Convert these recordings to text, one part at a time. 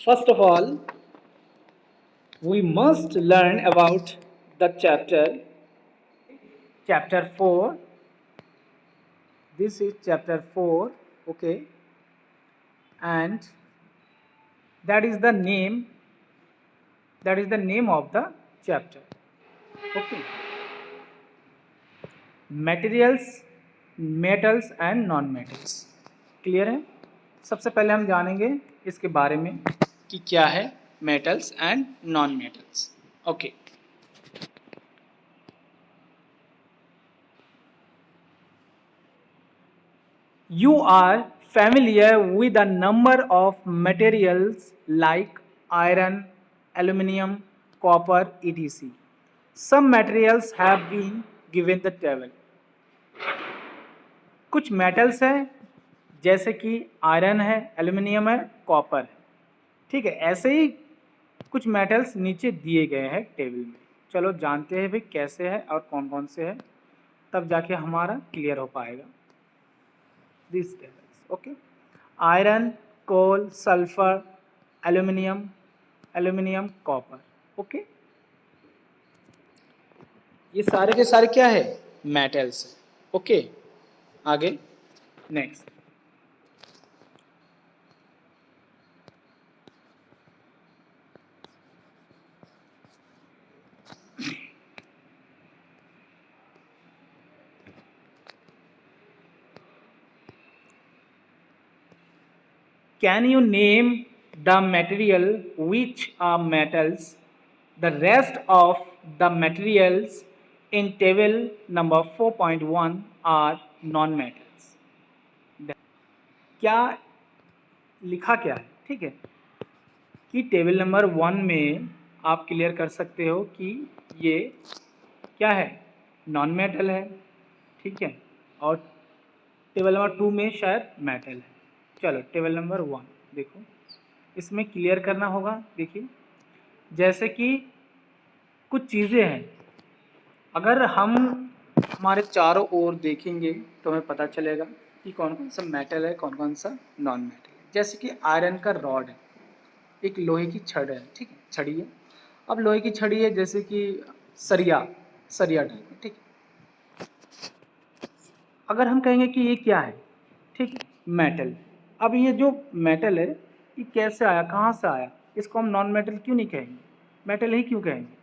First of all, we must learn about the chapter 4. This is chapter 4, okay, and that is the name of the chapter, okay. Materials, metals and non metals, clear है। सबसे पहले हम जानेंगे इसके बारे में कि क्या है metals and non metals, okay. You are familiar with a number of materials like iron, aluminum, copper, etc. Some materials have been given the table. कुछ मेटल्स हैं जैसे कि आयरन है, एल्यूमिनियम है, कॉपर है, ठीक है। ऐसे ही कुछ मेटल्स नीचे दिए गए हैं टेबल में। चलो जानते हैं भाई कैसे है और कौन कौन से हैं, तब जाके हमारा क्लियर हो पाएगा। This tables, okay. Iron, coal, sulphur, aluminium, copper, okay. ये सारे के सारे क्या है, मेटल्स है, ओके। आगे next, can you name the material which are metals? The rest of the materials in table number 4.1 are non-metals. क्या लिखा क्या है, ठीक है, कि टेबल नंबर 1 में आप क्लियर कर सकते हो कि ये क्या है, नॉन मेटल है, ठीक है, और टेबल नंबर 2 में शायद मेटल है। चलो टेबल नंबर 1 देखो, इसमें क्लियर करना होगा। देखिए जैसे कि कुछ चीज़ें हैं, अगर हम हमारे चारों ओर देखेंगे तो हमें पता चलेगा कि कौन कौन सा मेटल है, कौन कौन सा नॉन मेटल है। जैसे कि आयरन का रॉड है, एक लोहे की छड़ है, ठीक है, छड़ी है। अब लोहे की छड़ी है जैसे कि सरिया टाइप है, ठीक है। अगर हम कहेंगे कि ये क्या है, ठीक है, मेटल। अब ये जो मेटल है ये कैसे आया, कहाँ से आया, इसको हम नॉन मेटल क्यों नहीं कहेंगे, मेटल ही क्यों कहेंगे।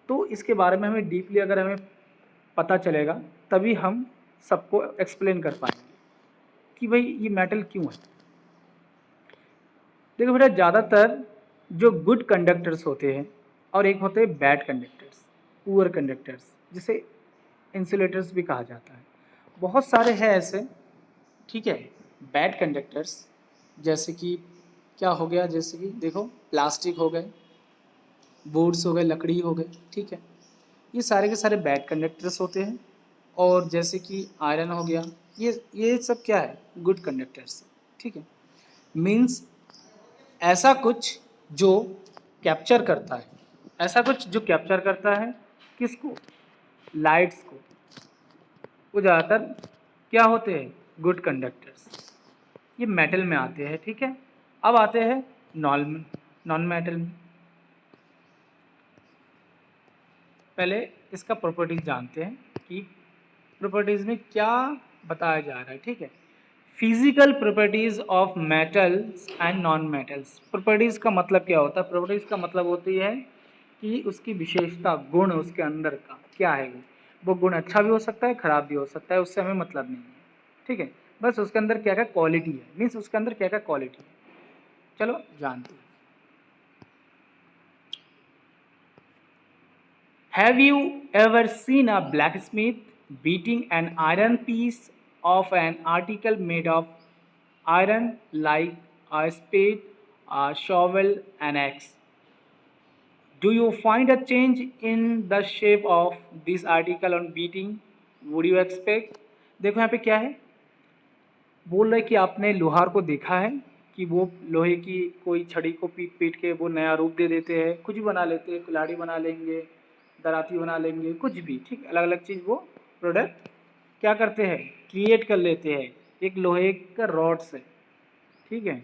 तो इसके बारे में हमें डीपली अगर हमें पता चलेगा तभी हम सबको एक्सप्लेन कर पाएंगे कि भाई ये मेटल क्यों है। देखो बेटा, ज़्यादातर जो गुड कंडक्टर्स होते हैं और एक होते हैं बैड कंडक्टर्स, पुअर कंडक्टर्स, जिसे इंसुलेटर्स भी कहा जाता है। बहुत सारे हैं ऐसे, ठीक है, बैड कंडक्टर्स। जैसे कि क्या हो गया, जैसे कि देखो प्लास्टिक हो गए, बोर्ड्स हो गए, लकड़ी हो गए, ठीक है, ये सारे के सारे बैड कंडक्टर्स होते हैं। और जैसे कि आयरन हो गया, ये सब क्या है, गुड कंडक्टर्स, ठीक है। मीन्स ऐसा कुछ जो कैप्चर करता है, ऐसा कुछ जो कैप्चर करता है किसको, लाइट्स को। वो ज़्यादातर क्या होते हैं, गुड कंडक्टर्स। ये मेटल में आते हैं, ठीक है। अब आते हैं नॉन मेटल में। पहले इसका प्रॉपर्टीज जानते हैं कि प्रॉपर्टीज में क्या बताया जा रहा है, ठीक है। Physical properties of metals and non metals. Properties का मतलब क्या होता है, प्रॉपर्टीज का मतलब होती है कि उसकी विशेषता, गुण उसके अंदर का क्या है। वो गुण अच्छा भी हो सकता है, खराब भी हो सकता है, उससे हमें मतलब नहीं है, ठीक है। बस उसके अंदर क्या क्या क्वालिटी है, मीन्स उसके अंदर क्या क्या क्वालिटी है, चलो जानते हैं। Have you ever seen a blacksmith beating an iron piece of an article made of iron like a spade, a shovel, an axe? Do you find a change in the shape of this article on beating? Would you expect? देखो यहाँ पे क्या है, बोल रहे कि आपने लोहार को देखा है कि वो लोहे की कोई छड़ी को पीट पीट के वो नया रूप दे देते हैं, कुछ भी बना लेते हैं, कुल्हाड़ी बना लेंगे, दराती बना लेंगे, कुछ भी, ठीक, अलग अलग चीज़ वो प्रोडक्ट क्या करते हैं, क्रिएट कर लेते हैं एक लोहे का रॉड से, ठीक है।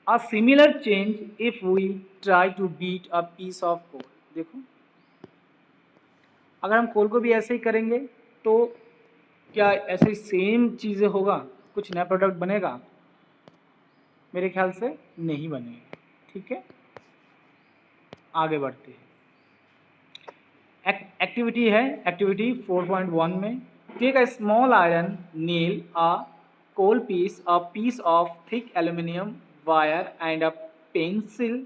A similar change if we try to beat a piece of coal. देखो अगर हम कोल को भी ऐसे ही करेंगे तो क्या ऐसे सेम चीज़ें होगा, कुछ नया प्रोडक्ट बनेगा? मेरे ख्याल से नहीं बनेगा। ठीक है, आगे बढ़ते हैं। एक्टिविटी है, एक्टिविटी 4.1 में take a small iron nail, a coal piece, a piece of thick aluminum wire and a pencil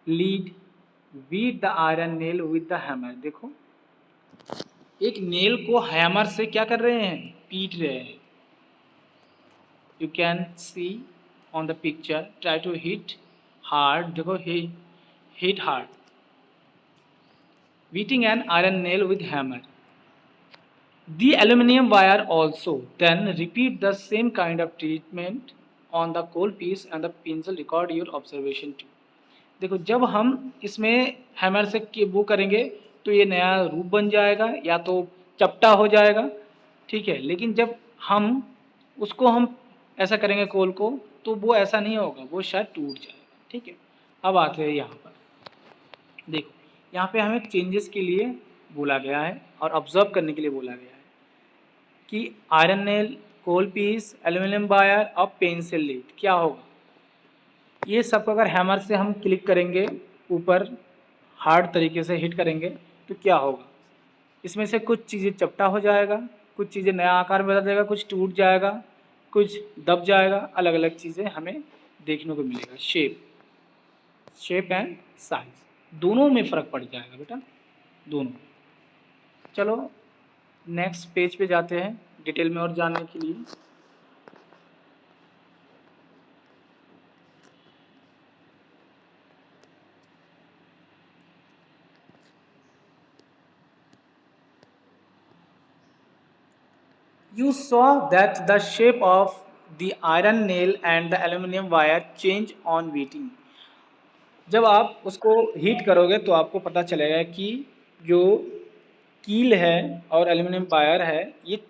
lead. Beat the iron nail with the hammer. देखो एक नेल को हैमर से क्या कर रहे हैं, पीट रहे हैं। You can see on the picture, try to hit hard, देखो hit hard, beating an iron nail with hammer. The aluminum wire also. Then repeat the same kind of treatment on the coal piece and the pencil. Record your observation too. देखो जब हम इसमें hammer से वो करेंगे तो ये नया रूप बन जाएगा या तो चपटा हो जाएगा, ठीक है। लेकिन जब हम उसको हम ऐसा करेंगे कोल को तो वो ऐसा नहीं होगा, वो शायद टूट जाएगा, ठीक है। अब आते हैं यहाँ पर, देखो यहाँ पे हमें चेंजेस के लिए बोला गया है और ऑब्जर्व करने के लिए बोला गया है कि आयरन नेल, कोल पीस, एल्यूमिनियम वायर और पेंसिल लीड क्या होगा। ये सब अगर हैमर से हम क्लिक करेंगे ऊपर, हार्ड तरीके से हिट करेंगे तो क्या होगा, इसमें से कुछ चीज़ें चपटा हो जाएगा, कुछ चीज़ें नया आकार बदल जाएगा, कुछ टूट जाएगा, कुछ दब जाएगा, अलग अलग चीज़ें हमें देखने को मिलेगा। शेप एंड साइज दोनों में फ़र्क पड़ जाएगा बेटा, दोनों। चलो नेक्स्ट पेज पे जाते हैं डिटेल में और जानने के लिए। You saw that the shape of the iron nail and the aluminum wire change on heating. जब आप उसको हीट करोगे तो आपको पता चलेगा कि जो कील है और एल्यूमिनियम वायर है ये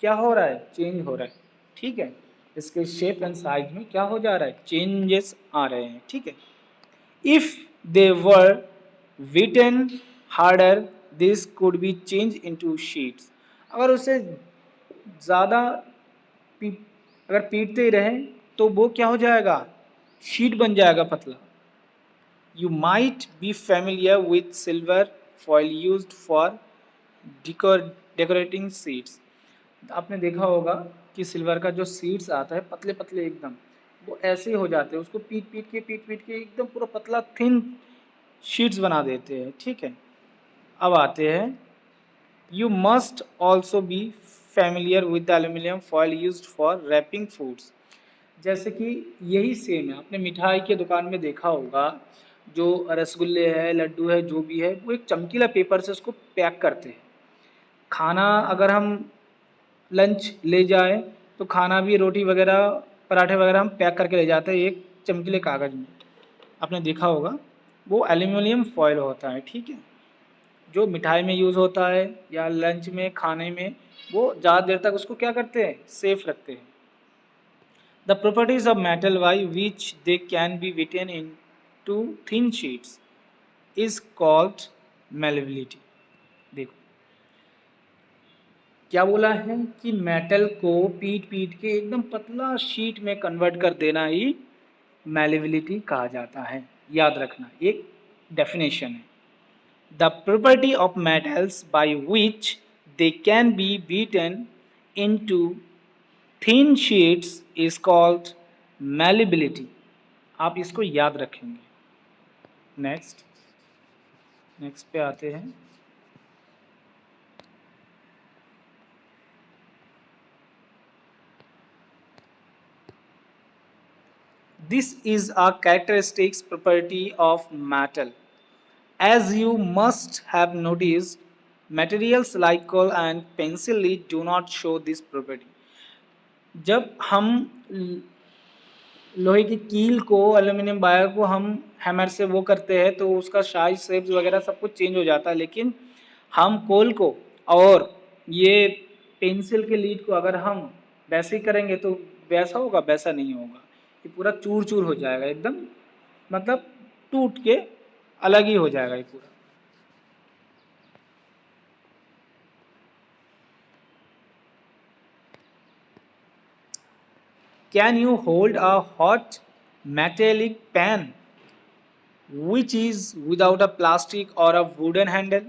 क्या हो रहा है, चेंज हो रहा है, ठीक है। इसके शेप एंड साइज में क्या हो जा रहा है, चेंजेस आ रहे हैं, ठीक है। If they were विटन harder this could be change into sheets. अगर उसे ज़्यादा अगर पीटते ही रहें तो वो क्या हो जाएगा, शीट बन जाएगा पतला। You might be familiar with silver foil used for decorating seeds. आपने देखा होगा कि सिल्वर का जो सीड्स आता है पतले पतले एकदम, वो ऐसे ही हो जाते हैं, उसको पीट पीट के एकदम पूरा पतला थिन शीट्स बना देते हैं, ठीक है। अब आते हैं, you must also be familiar with the aluminium foil used for wrapping foods. जैसे कि यही सेम है, आपने मिठाई के दुकान में देखा होगा, जो रसगुल्ले है, लड्डू है, जो भी है, वो एक चमकीला पेपर से उसको पैक करते हैं। खाना अगर हम लंच ले जाए तो खाना भी, रोटी वगैरह, पराठे वगैरह हम पैक करके ले जाते हैं एक चमकीले कागज़ में, आपने देखा होगा, वो एल्यूमिनियम फॉयल होता है, ठीक है। जो मिठाई में यूज़ होता है या लंच में, खाने में, वो ज़्यादा देर तक उसको क्या करते हैं, सेफ रखते हैं। The properties of metal by which they can be beaten into thin sheets is called malleability. देखो क्या बोला है कि मेटल को पीट के एकदम पतला शीट में कन्वर्ट कर देना ही malleability कहा जाता है। याद रखना, एक डेफिनेशन है। The property of metals by which they can be beaten into thin sheets is called malleability. आप इसको याद रखेंगे। नेक्स्ट पे आते हैं। This is a characteristic property of metal. As you must have noticed, materials like coal and pencil lead do not show this property. जब हम लोहे की कील को, एल्यूमिनियम वायर को हम हैमर से वो करते हैं तो उसका साइज, शेप्स वगैरह सब कुछ चेंज हो जाता है, लेकिन हम कोल को और ये पेंसिल के लीड को अगर हम वैसे ही करेंगे तो वैसा होगा, वैसा नहीं होगा। ये पूरा चूर चूर हो जाएगा एकदम, मतलब टूट के अलग ही हो जाएगा ये पूरा। Can you hold a hot metallic pan which is without a plastic or a wooden handle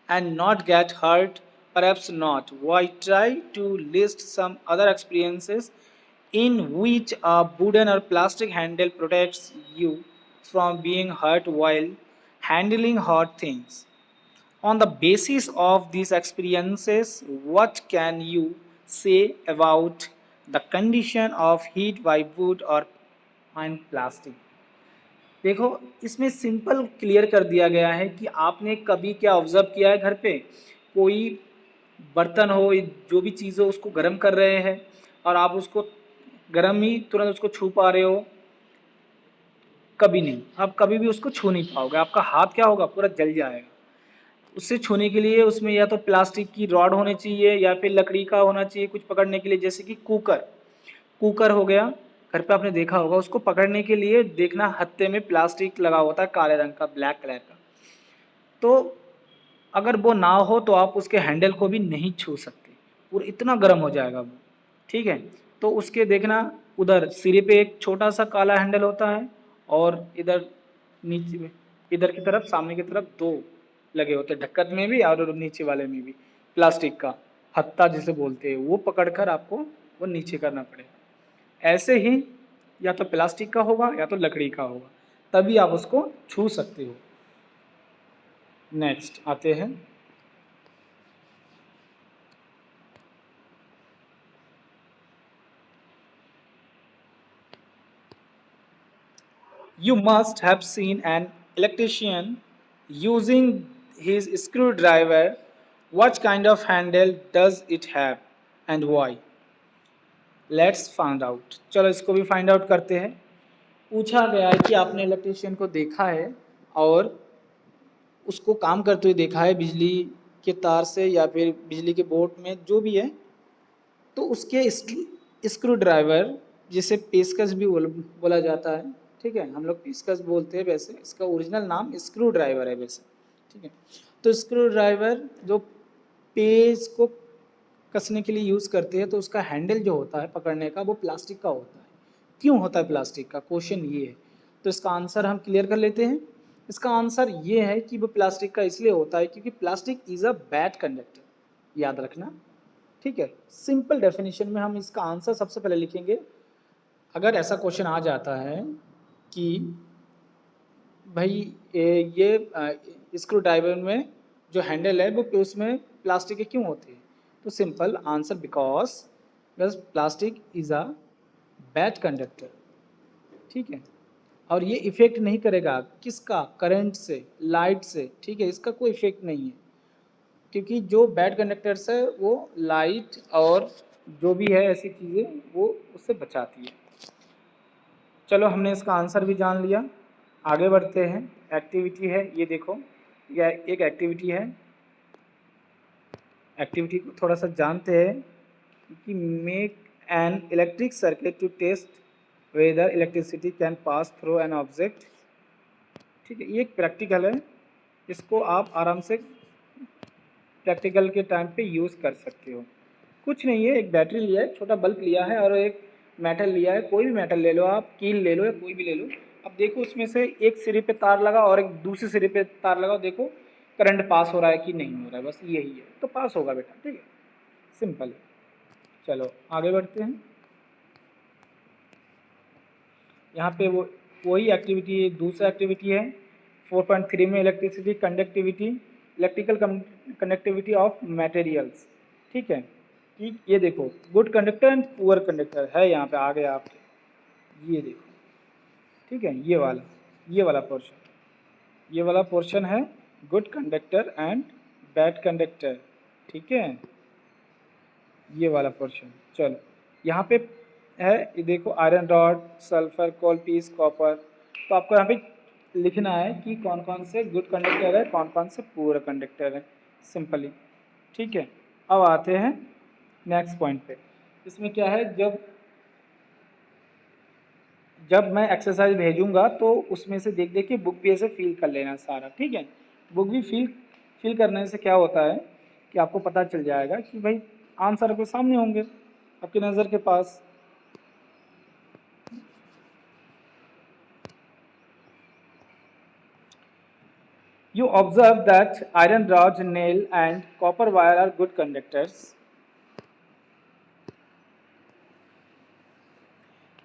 and not get hurt? Perhaps not. Why? Try to list some other experiences in which a wooden or plastic handle protects you from being hurt while handling hot things. On the basis of these experiences, what can you say about the condition of heat by wood or and plastic? देखो, इसमें simple clear कर दिया गया है कि आपने कभी क्या ऑब्जर्व किया है घर पे, कोई बर्तन हो, जो भी चीज़ हो, उसको गर्म कर रहे हैं और आप उसको गर्म ही तुरंत उसको छू पा रहे हो? कभी नहीं। आप कभी भी उसको छू नहीं पाओगे, आपका हाथ क्या होगा, पूरा जल जाएगा। उससे छूने के लिए उसमें या तो प्लास्टिक की रॉड होनी चाहिए या फिर लकड़ी का होना चाहिए कुछ पकड़ने के लिए, जैसे कि कुकर। कुकर हो गया, घर पे आपने देखा होगा, उसको पकड़ने के लिए देखना हत्थे में प्लास्टिक लगा होता है काले रंग का, ब्लैक कलर का। तो अगर वो ना हो तो आप उसके हैंडल को भी नहीं छू सकते, पूरा इतना गर्म हो जाएगा वो। ठीक है, तो उसके देखना उधर सिरे पे एक छोटा सा काला हैंडल होता है और इधर नीचे में, इधर की तरफ सामने की तरफ दो लगे होते हैं, ढक्कन में भी और नीचे वाले में भी। प्लास्टिक का हत्ता जिसे बोलते हैं, वो पकड़कर आपको वो नीचे करना पड़ेगा। ऐसे ही या तो प्लास्टिक का होगा या तो लकड़ी का होगा, तभी आप उसको छू सकते हो। नेक्स्ट आते हैं, you must have seen an electrician using his screwdriver. What kind of handle does it have and why? Let's find out. चलो इसको भी फाइंड आउट करते हैं। पूछा गया है कि आपने इलेक्ट्रिशियन को देखा है और उसको काम करते हुए देखा है बिजली के तार से या फिर बिजली के बोर्ड में, जो भी है, तो उसके स्क्रू ड्राइवर, जिसे पेचकस भी बोला जाता है, ठीक है, हम लोग पेचकस बोलते हैं, वैसे इसका ओरिजिनल नाम स्क्रू ड्राइवर है वैसे। ठीक है, तो स्क्रू ड्राइवर जो पेच को कसने के लिए यूज़ करते हैं, तो उसका हैंडल जो होता है पकड़ने का, वो प्लास्टिक का होता है। क्यों होता है प्लास्टिक का, क्वेश्चन ये है। तो इसका आंसर हम क्लियर कर लेते हैं। इसका आंसर ये है कि वो प्लास्टिक का इसलिए होता है क्योंकि plastic is a bad conductor, याद रखना। ठीक है, सिंपल डेफिनेशन में हम इसका आंसर सबसे पहले लिखेंगे। अगर ऐसा क्वेश्चन आ जाता है कि भाई ये स्क्रू ड्राइवर में जो हैंडल है वो उसमें प्लास्टिक के क्यों होते हैं, तो सिंपल आंसर बिकॉज बस plastic is a bad conductor. ठीक है, और ये इफ़ेक्ट नहीं करेगा किसका, करंट से, लाइट से। ठीक है, इसका कोई इफ़ेक्ट नहीं है क्योंकि जो बैड कंडक्टर्स है वो लाइट और जो भी है ऐसी चीज़ें वो उससे बचाती है। चलो, हमने इसका आंसर भी जान लिया, आगे बढ़ते हैं। एक्टिविटी है, ये देखो, यह एक एक्टिविटी है। एक्टिविटी को थोड़ा सा जानते हैं कि make an electric circuit to test whether electricity can pass through an object. ठीक है, ये एक प्रैक्टिकल है, इसको आप आराम से प्रैक्टिकल के टाइम पे यूज़ कर सकते हो। कुछ नहीं है, एक बैटरी लिया है, छोटा बल्ब लिया है और एक मेटल लिया है, कोई भी मेटल ले लो आप, कील ले लो या कोई भी ले लो। अब देखो उसमें से एक सिरे पे तार लगा और एक दूसरे सिरे पे तार लगाओ, देखो करंट पास हो रहा है कि नहीं हो रहा है, बस यही है, तो पास होगा बेटा। ठीक है, सिंपल है। चलो आगे बढ़ते हैं। यहाँ पे वही एक्टिविटी, दूसरा एक्टिविटी है 4.3 में, electricity conductivity, electrical conductivity of materials. ठीक है, ठीक, ये देखो good conductor and poor conductor है, यहाँ पे आ गया आपके, ये देखो। ठीक है, ये वाला पोर्शन, ये वाला पोर्शन है good conductor and bad conductor. ठीक है, ये वाला पोर्शन। चलो यहाँ पे है, ये देखो आयरन रॉड, सल्फर, कोल पीस, कॉपर। तो आपको यहाँ पे लिखना है कि कौन कौन से गुड कंडक्टर है, कौन कौन से पुअर कंडक्टर है, सिंपली। ठीक है, अब आते हैं नेक्स्ट पॉइंट पे। इसमें क्या है, जब जब मैं एक्सरसाइज भेजूंगा तो उसमें से देख देख के बुक भी ऐसे फिल कर लेना सारा, ठीक है। बुक भी फिल करने से क्या होता है कि आपको पता चल जाएगा कि भाई आंसर आपके सामने होंगे, आपकी नज़र के पास। You observe that iron rods, nail and copper wire are good conductors.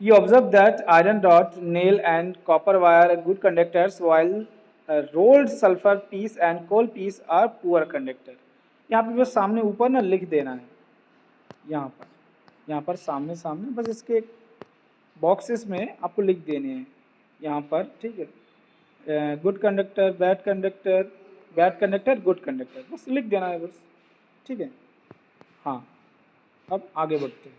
You observe that iron rod, nail and copper wire are good conductors while rolled sulfur piece and coal piece are poor conductor. यहाँ पे बस सामने ऊपर ना लिख देना है, यहाँ पर सामने सामने बस इसके बॉक्सेस में आपको लिख देने हैं यहाँ पर, ठीक है। Good conductor, bad conductor, good conductor, बस लिख देना है बस, ठीक है। हाँ, अब आगे बढ़ते हैं।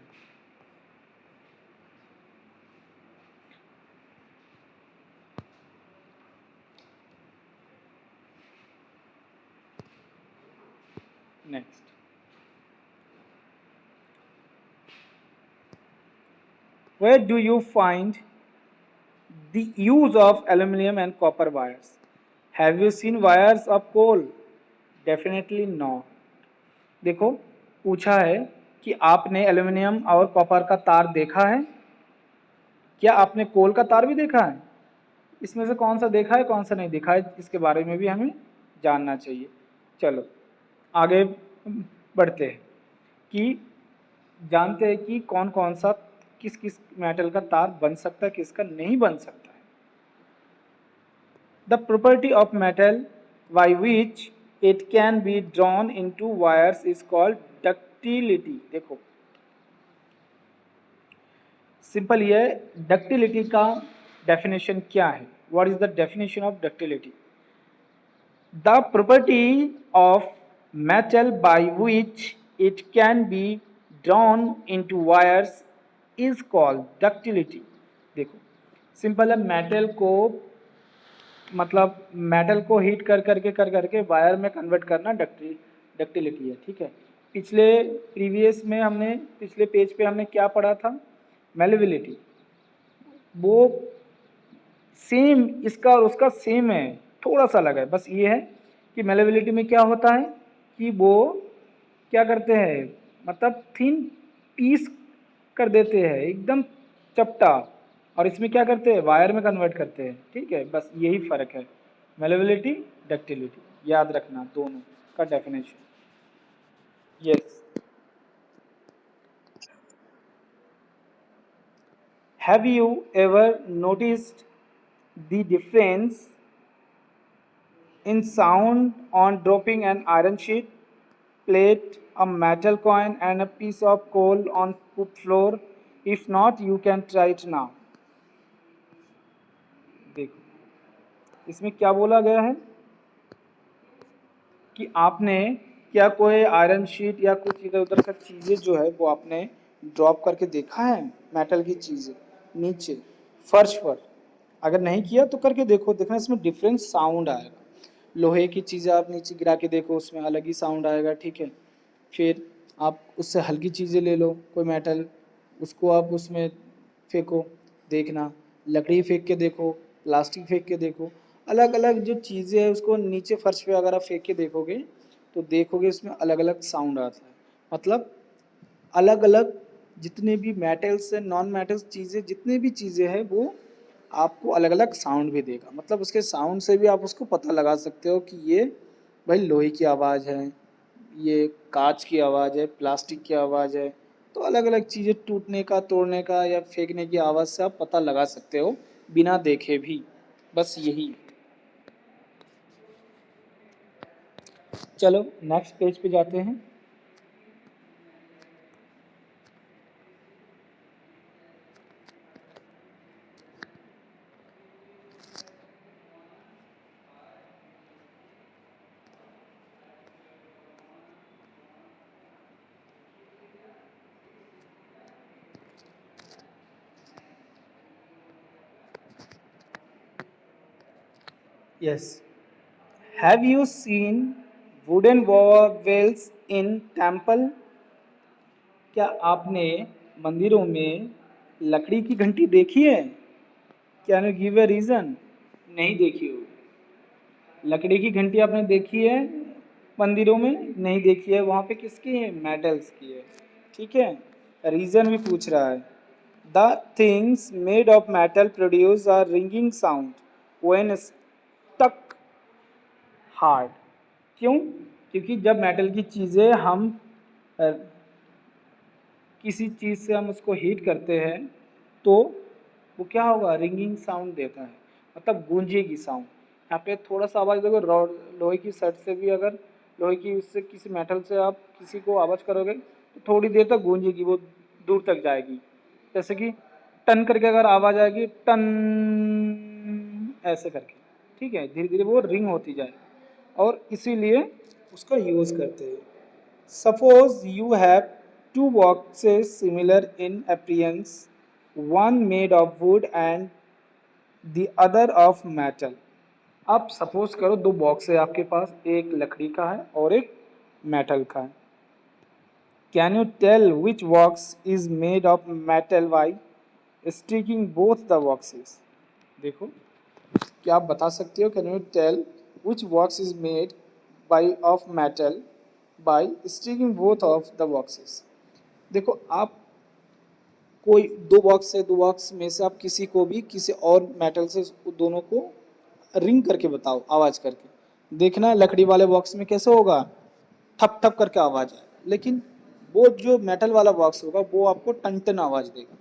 Next, where do you find the use of aluminum and copper wires? Have you seen wires of coal? Definitely not. देखो, पूछा है कि आपने एल्यूमिनियम और कॉपर का तार देखा है, क्या आपने कोल का तार भी देखा है? इसमें से कौन सा देखा है, कौन सा नहीं देखा है, इसके बारे में भी हमें जानना चाहिए। चलो आगे बढ़ते हैं कि जानते हैं कि कौन कौन सा किस किस मेटल का तार बन सकता है, किसका नहीं बन सकता है। The property of metal by which it can be drawn into wires is called ductility. देखो सिंपल, ये डक्टिलिटी का डेफिनेशन क्या है? What is the definition of ductility? The property of metal by which it can be drawn into wires is called ductility। देखो simple है, metal को मतलब metal को हीट कर करके वायर में कन्वर्ट करना डक्टिलिटी है, ठीक है। पिछले पेज पे हमने क्या पढ़ा था? मेलेबिलिटी। वो सेम इसका और उसका सेम है, थोड़ा सा अलग है, बस ये है कि मेलेबिलिटी में क्या होता है कि वो क्या करते हैं, मतलब थिन पीस कर देते हैं, एकदम चपटा, और इसमें क्या करते हैं, वायर में कन्वर्ट करते हैं, ठीक है। बस यही फ़र्क है, मेलेबिलिटी, डक्टिलिटी, याद रखना दोनों का definition. Yes, have you ever noticed the difference in sound on dropping an iron sheet, plate, a metal coin and a piece of coal on floor? If not, you can try it now. देखो इसमें क्या बोला गया है कि आपने क्या कोई आयरन शीट या कुछ इधर उधर का चीज़ें जो है वो आपने ड्रॉप करके देखा है, मेटल की चीज़ें नीचे फर्श पर? अगर नहीं किया तो करके देखो, देखना इसमें डिफरेंट साउंड आएगा। लोहे की चीज़ें आप नीचे गिरा के देखो, उसमें अलग ही साउंड आएगा, ठीक है। फिर आप उससे हल्की चीज़ें ले लो, कोई मेटल, उसको आप उसमें फेंको, देखना। लकड़ी फेंक के देखो, प्लास्टिक फेंक के देखो, अलग अलग जो चीज़ें हैं उसको नीचे फर्श पे अगर आप फेंक के देखोगे तो देखोगे उसमें अलग अलग साउंड आता है। मतलब अलग अलग जितने भी मेटल्स हैं, नॉन मेटल्स चीज़ें, जितने भी चीज़ें हैं वो आपको अलग अलग साउंड भी देगा। मतलब उसके साउंड से भी आप उसको पता लगा सकते हो कि ये भाई लोहे की आवाज़ है, ये कांच की आवाज़ है, प्लास्टिक की आवाज़ है। तो अलग अलग चीज़ें टूटने का, तोड़ने का या फेंकने की आवाज़ से आप पता लगा सकते हो बिना देखे भी। बस यही। चलो नेक्स्ट पेज पे जाते हैं। Yes, have you seen wooden bells in temple? क्या आपने मंदिरों में लकड़ी की घंटी देखी है? Can you give a reason? नहीं देखी होगी। लकड़ी की घंटी आपने देखी है मंदिरों में? नहीं देखी है। वहाँ पे किसकी है? मेटल्स की है। ठीक है, रीज़न भी पूछ रहा है। The things made of metal produce a ringing sound when stuck hard. क्यों? क्योंकि जब मेटल की चीज़ें हम अ, किसी चीज़ से हम उसको हीट करते हैं तो वो क्या होगा? रिंगिंग साउंड देता है, मतलब गूंजेगी साउंड। यहाँ पे थोड़ा सा आवाज़ देखो, लोहे की सट से भी अगर लोहे की उससे किसी मेटल से आप किसी को आवाज़ करोगे तो थोड़ी देर तक गूंजेगी, वो दूर तक जाएगी। जैसे कि टन करके अगर आवाज़ आएगी, टन ऐसे करके, ठीक है, धीरे धीरे वो रिंग होती जाए, और इसीलिए उसका यूज़ करते हैं। Suppose you have two boxes similar in appearance, one made of wood and the other of metal. आप सपोज करो दो बॉक्स है आपके पास, एक लकड़ी का है और एक मेटल का है। Can you tell which box is made of metal by sticking both the boxes? देखो, क्या आप बता सकते हो? Can you tell which box is made by of metal by sticking both of the boxes? देखो, आप कोई दो बॉक्स है, दो बॉक्स में से आप किसी को भी किसी और मेटल से दोनों को रिंग करके बताओ, आवाज करके देखना। लकड़ी वाले बॉक्स में कैसे होगा? ठप ठप करके आवाज आए, लेकिन वो जो मेटल वाला बॉक्स होगा वो आपको टन टन आवाज देगा,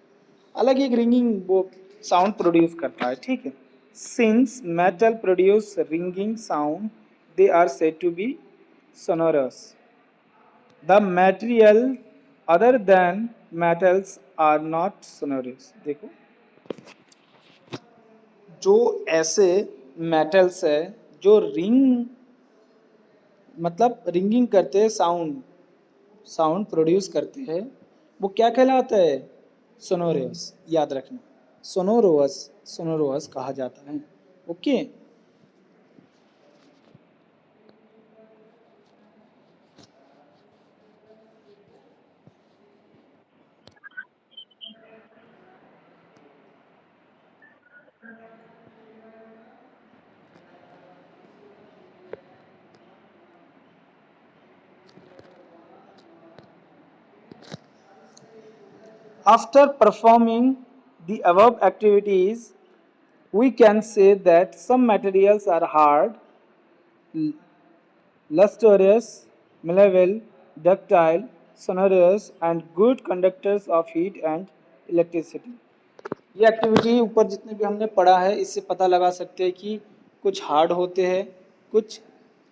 अलग एक रिंगिंग वो साउंड प्रोड्यूस करता है। ठीक है, since metal produce ringing sound they are said to be sonorous. The material other than metals are not sonorous. देखो, जो ऐसे मेटल्स है जो रिंग मतलब रिंगिंग करते हैं, साउंड साउंड प्रोड्यूस करते हैं, वो क्या कहलाता है? सोनोरस। याद रखना, सोनोरस सोनोरस कहा जाता है। Okay, after performing the above activities, we can say that some materials are hard, lustrous, malleable, ductile, sonorous, and good conductors of heat and electricity. ये एक्टिविटी ऊपर जितने भी हमने पढ़ा है इससे पता लगा सकते हैं कि कुछ हार्ड होते हैं, कुछ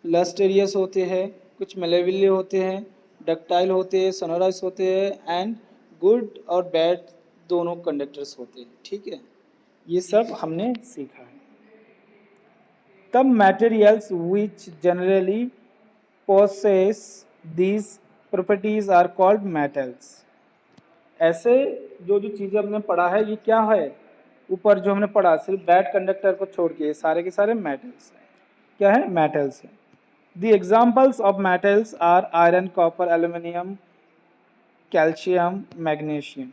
लस्टेरियस होते हैं, कुछ मेलेबल होते हैं, डक्टाइल होते हैं, सोनोरस होते हैं, एंड गुड और बैड दोनों कंडक्टर्स होते हैं। ठीक है, ये सब हमने सीखा है। तब materials which generally possess these properties are called metals. ऐसे जो जो चीज़ें हमने पढ़ा है ये क्या है? ऊपर जो हमने पढ़ा सिर्फ बैड कंडक्टर को छोड़ के सारे के सारे मेटल्स हैं। क्या है? मेटल्स हैं। The examples of metals are iron, copper, aluminium, calcium, magnesium.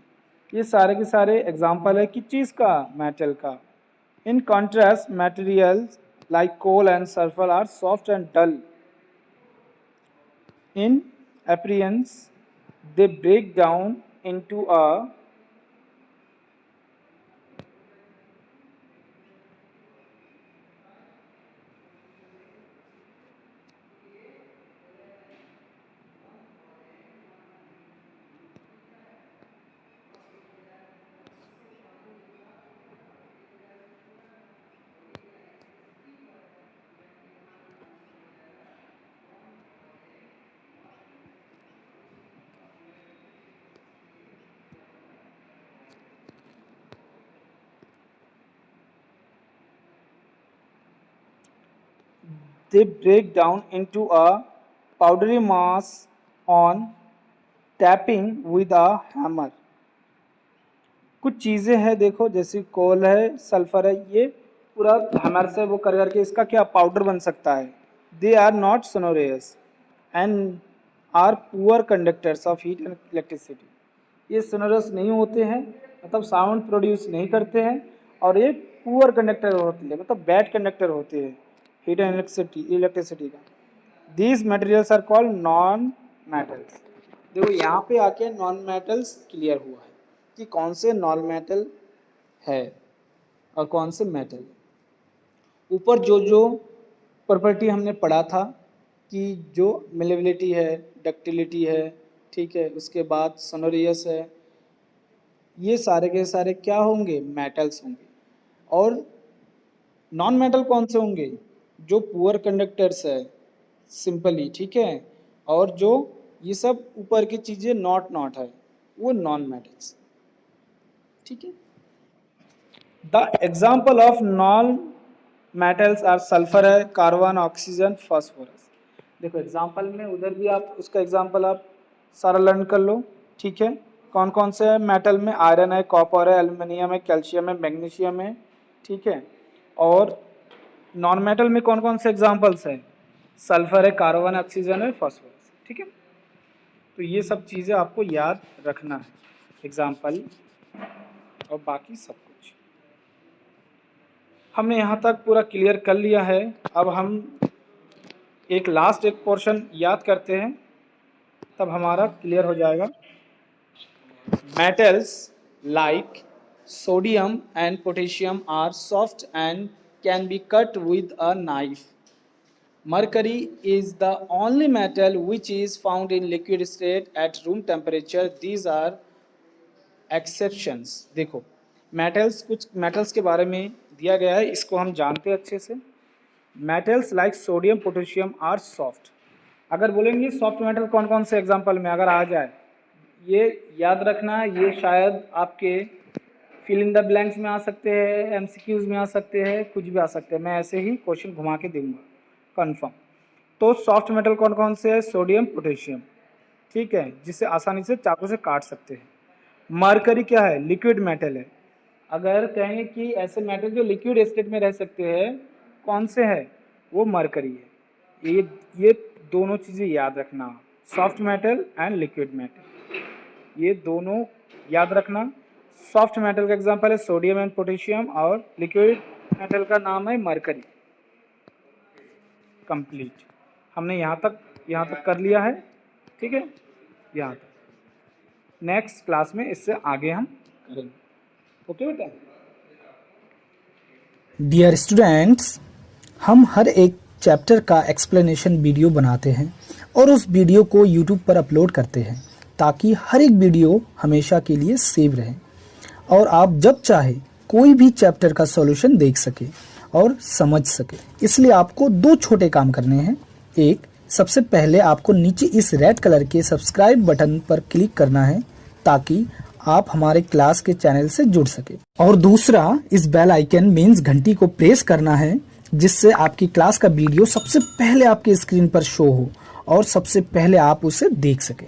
ये सारे के सारे एग्जाम्पल है किस चीज़ का? मेटल का। In contrast materials like coal and sulfur are soft and dull in appearance. They break down into a they break down into a powdery mass on tapping with a hammer. कुछ चीज़ें हैं देखो, जैसे कोल है, sulphur है, ये पूरा hammer से वो कर करके इसका क्या पाउडर बन सकता है। They are not sonorous and are poor conductors of heat and electricity. ये सोनोरस नहीं होते हैं, मतलब साउंड प्रोड्यूस नहीं करते हैं, और ये पुअर कंडक्टर होती है, मतलब बैड कंडक्टर होती है हीट एंड इलेक्ट्रिसिटी का, these materials are called non metals. देखो यहाँ पे आके नॉन मेटल्स क्लियर हुआ है कि कौन से नॉन मेटल है और कौन से मेटल है। ऊपर जो जो प्रॉपर्टी हमने पढ़ा था कि जो मेलेबिलिटी है, डक्टिलिटी है, ठीक है, उसके बाद सोनोरियस है, ये सारे के सारे क्या होंगे, मेटल्स होंगे। और नॉन मेटल कौन से होंगे, जो पुअर कंडक्टर्स है सिंपली, ठीक है, और जो ये सब ऊपर की चीज़ें नॉट है वो नॉन मेटल्स, ठीक है। The example of non metals are sulphur है, कार्बन, ऑक्सीजन, फास्फोरस। देखो एग्जाम्पल में उधर भी आप उसका एग्जाम्पल आप सारा लर्न कर लो, ठीक है। कौन कौन से है मेटल में, आयरन है, कॉपर है, एल्युमिनियम है, कैल्शियम है, मैग्नीशियम है, ठीक है। और नॉन मेटल में कौन कौन से एग्जाम्पल्स हैं, सल्फर है, कार्बन, ऑक्सीजन है, फास्फोरस, ठीक है। तो ये सब चीज़ें आपको याद रखना है, एग्जाम्पल और बाकी सब कुछ हमने यहाँ तक पूरा क्लियर कर लिया है। अब हम एक पोर्शन याद करते हैं, तब हमारा क्लियर हो जाएगा। Metals like sodium and potassium are soft and can be cut with a knife. Mercury is the only metal which is found in liquid state at room temperature. These are exceptions. देखो metals, कुछ metals के बारे में दिया गया है, इसको हम जानते हैं अच्छे से। Metals like sodium, potassium are soft. अगर बोलेंगे सॉफ्ट मेटल कौन कौन से एग्जाम्पल में अगर आ जाए, ये याद रखना, ये शायद आपके फिल इन द ब्लैंक्स में आ सकते हैं, एमसीक्यूज में आ सकते हैं, कुछ भी आ सकते हैं, मैं ऐसे ही क्वेश्चन घुमा के दूंगा कंफर्म। तो सॉफ्ट मेटल कौन कौन से है, सोडियम, पोटेशियम, ठीक है, जिसे आसानी से चाकू से काट सकते हैं। मरकरी क्या है, लिक्विड मेटल है। अगर कहें कि ऐसे मेटल जो लिक्विड स्टेट में रह सकते हैं, कौन से है, वो मरकरी है। ये दोनों चीज़ें याद रखना, soft metal and liquid metal, ये दोनों याद रखना। सॉफ्ट मेटल का एग्जांपल है सोडियम एंड पोटेशियम, और लिक्विड मेटल का नाम है मरकरी। कंप्लीट, हमने यहाँ तक कर लिया है, ठीक है, यहाँ तक। नेक्स्ट क्लास में इससे आगे हम करेंगे, ओके बेटा। डियर स्टूडेंट्स, हम हर एक चैप्टर का एक्सप्लेनेशन वीडियो बनाते हैं और उस वीडियो को यूट्यूब पर अपलोड करते हैं, ताकि हर एक वीडियो हमेशा के लिए सेव रहे और आप जब चाहे कोई भी चैप्टर का सॉल्यूशन देख सके और समझ सके। इसलिए आपको दो छोटे काम करने हैं। एक, सबसे पहले आपको नीचे इस रेड कलर के सब्सक्राइब बटन पर क्लिक करना है, ताकि आप हमारे क्लास के चैनल से जुड़ सके। और दूसरा, इस बेल आइकन मीन्स घंटी को प्रेस करना है, जिससे आपकी क्लास का वीडियो सबसे पहले आपके स्क्रीन पर शो हो और सबसे पहले आप उसे देख सके।